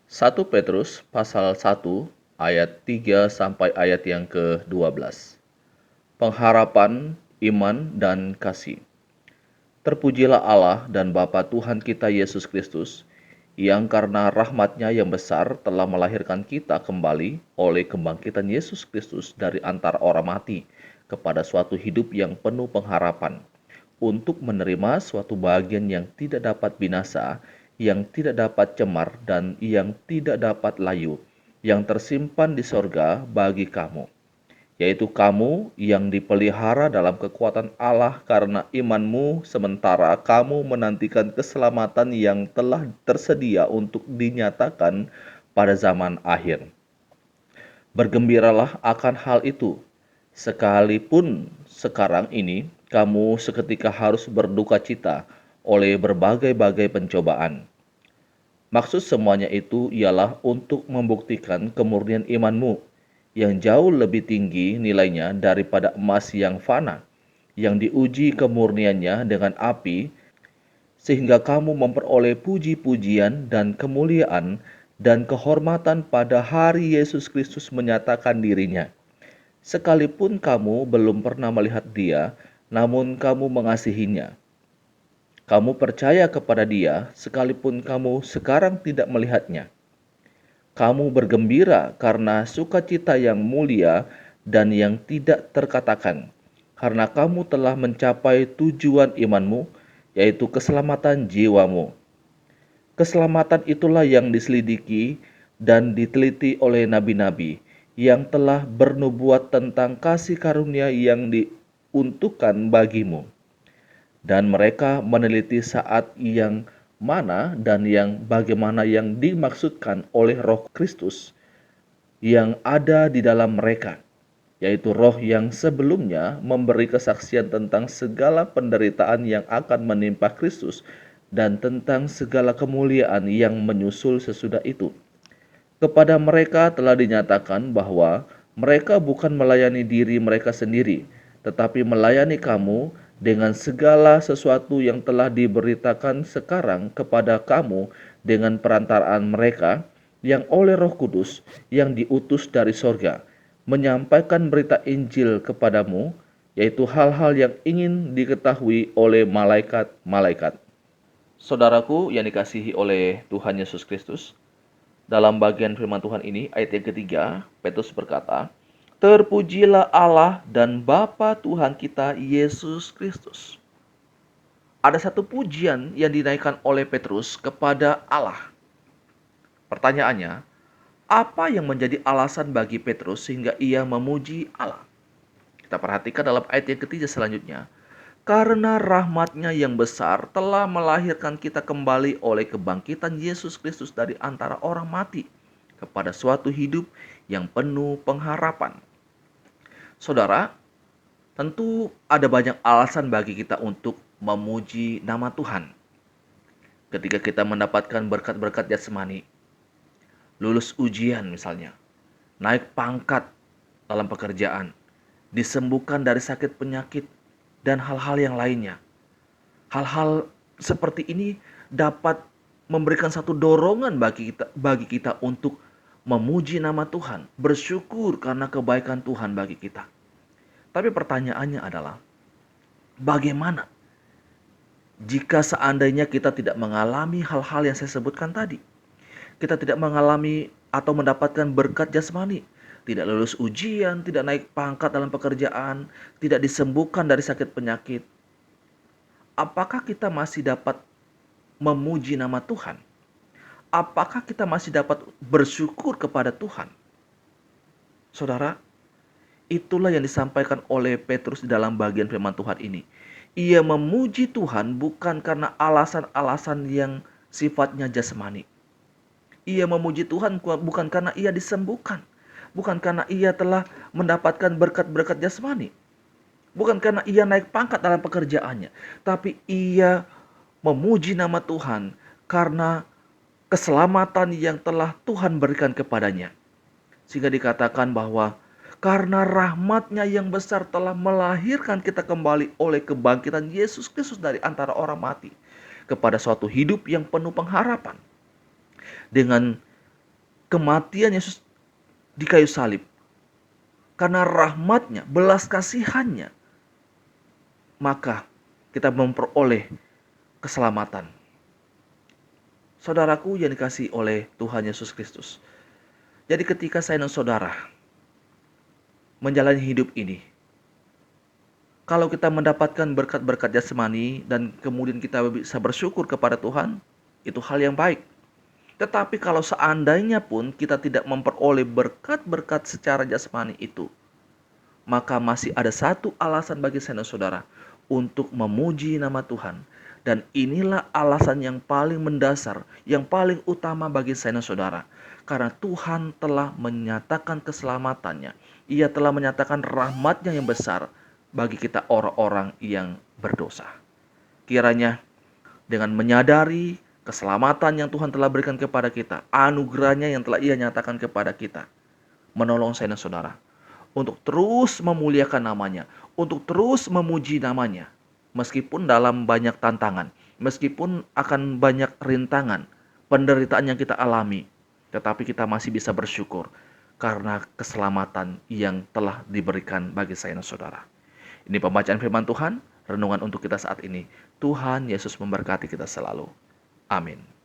1 Petrus pasal 1 ayat 3 sampai ayat yang ke-12. Pengharapan, iman, dan kasih. Terpujilah Allah dan Bapa Tuhan kita Yesus Kristus, yang karena rahmat-Nya yang besar telah melahirkan kita kembali oleh kebangkitan Yesus Kristus dari antara orang mati kepada suatu hidup yang penuh pengharapan, untuk menerima suatu bagian yang tidak dapat binasa, yang tidak dapat cemar, dan yang tidak dapat layu, yang tersimpan di sorga bagi kamu, yaitu kamu yang dipelihara dalam kekuatan Allah karena imanmu, sementara kamu menantikan keselamatan yang telah tersedia untuk dinyatakan pada zaman akhir. Bergembiralah akan hal itu, sekalipun sekarang ini kamu seketika harus berduka cita oleh berbagai-bagai pencobaan. Maksud semuanya itu ialah untuk membuktikan kemurnian imanmu yang jauh lebih tinggi nilainya daripada emas yang fana, yang diuji kemurniannya dengan api, sehingga kamu memperoleh puji-pujian dan kemuliaan dan kehormatan pada hari Yesus Kristus menyatakan dirinya. Sekalipun kamu belum pernah melihat Dia, namun kamu mengasihinya. Kamu percaya kepada Dia, sekalipun kamu sekarang tidak melihatnya. Kamu bergembira karena sukacita yang mulia dan yang tidak terkatakan, karena kamu telah mencapai tujuan imanmu, yaitu keselamatan jiwamu. Keselamatan itulah yang diselidiki dan diteliti oleh nabi-nabi yang telah bernubuat tentang kasih karunia yang diuntukkan bagimu. Dan mereka meneliti saat yang mana dan yang bagaimana yang dimaksudkan oleh Roh Kristus yang ada di dalam mereka, yaitu Roh yang sebelumnya memberi kesaksian tentang segala penderitaan yang akan menimpa Kristus dan tentang segala kemuliaan yang menyusul sesudah itu. Kepada mereka telah dinyatakan bahwa mereka bukan melayani diri mereka sendiri, tetapi melayani kamu dengan segala sesuatu yang telah diberitakan sekarang kepada kamu dengan perantaraan mereka yang oleh Roh Kudus yang diutus dari sorga, menyampaikan berita Injil kepadamu, yaitu hal-hal yang ingin diketahui oleh malaikat-malaikat. Saudaraku yang dikasihi oleh Tuhan Yesus Kristus, dalam bagian firman Tuhan ini, ayat yang ketiga, Petrus berkata, "Terpujilah Allah dan Bapa Tuhan kita Yesus Kristus." Ada satu pujian yang dinaikkan oleh Petrus kepada Allah. Pertanyaannya, apa yang menjadi alasan bagi Petrus sehingga ia memuji Allah? Kita perhatikan dalam ayat yang ketiga selanjutnya. Karena rahmat-Nya yang besar telah melahirkan kita kembali oleh kebangkitan Yesus Kristus dari antara orang mati kepada suatu hidup yang penuh pengharapan. Saudara, tentu ada banyak alasan bagi kita untuk memuji nama Tuhan. Ketika kita mendapatkan berkat-berkat jasmani, lulus ujian misalnya, naik pangkat dalam pekerjaan, disembuhkan dari sakit penyakit, dan hal-hal yang lainnya. Hal-hal seperti ini dapat memberikan satu dorongan bagi kita untuk memuji nama Tuhan, bersyukur karena kebaikan Tuhan bagi kita. Tapi pertanyaannya adalah, bagaimana jika seandainya kita tidak mengalami hal-hal yang saya sebutkan tadi? Kita tidak mengalami atau mendapatkan berkat jasmani, tidak lulus ujian, tidak naik pangkat dalam pekerjaan, tidak disembuhkan dari sakit penyakit. Apakah kita masih dapat memuji nama Tuhan? Apakah kita masih dapat bersyukur kepada Tuhan? Saudara, itulah yang disampaikan oleh Petrus di dalam bagian firman Tuhan ini. Ia memuji Tuhan bukan karena alasan-alasan yang sifatnya jasmani. Ia memuji Tuhan bukan karena ia disembuhkan, bukan karena ia telah mendapatkan berkat-berkat jasmani, bukan karena ia naik pangkat dalam pekerjaannya, tapi ia memuji nama Tuhan karena keselamatan yang telah Tuhan berikan kepadanya. Sehingga dikatakan bahwa karena rahmat-Nya yang besar telah melahirkan kita kembali oleh kebangkitan Yesus Kristus dari antara orang mati kepada suatu hidup yang penuh pengharapan. Dengan kematian Yesus di kayu salib, karena rahmatnya, belas kasihannya, maka kita memperoleh keselamatan. Saudaraku yang dikasihi oleh Tuhan Yesus Kristus. Jadi ketika saya dan saudara menjalani hidup ini, kalau kita mendapatkan berkat-berkat jasmani dan kemudian kita bisa bersyukur kepada Tuhan, itu hal yang baik. Tetapi kalau seandainya pun kita tidak memperoleh berkat-berkat secara jasmani itu, maka masih ada satu alasan bagi saya dan saudara untuk memuji nama Tuhan. Dan inilah alasan yang paling mendasar, yang paling utama bagi saya dan saudara. Karena Tuhan telah menyatakan keselamatannya. Ia telah menyatakan rahmatnya yang besar bagi kita orang-orang yang berdosa. Kiranya dengan menyadari keselamatan yang Tuhan telah berikan kepada kita, anugerahnya yang telah Ia nyatakan kepada kita, menolong saya dan saudara untuk terus memuliakan namanya, untuk terus memuji namanya, meskipun dalam banyak tantangan, meskipun akan banyak rintangan, penderitaan yang kita alami, tetapi kita masih bisa bersyukur karena keselamatan yang telah diberikan bagi saya dan saudara. Ini pembacaan firman Tuhan, renungan untuk kita saat ini. Tuhan Yesus memberkati kita selalu. Amin.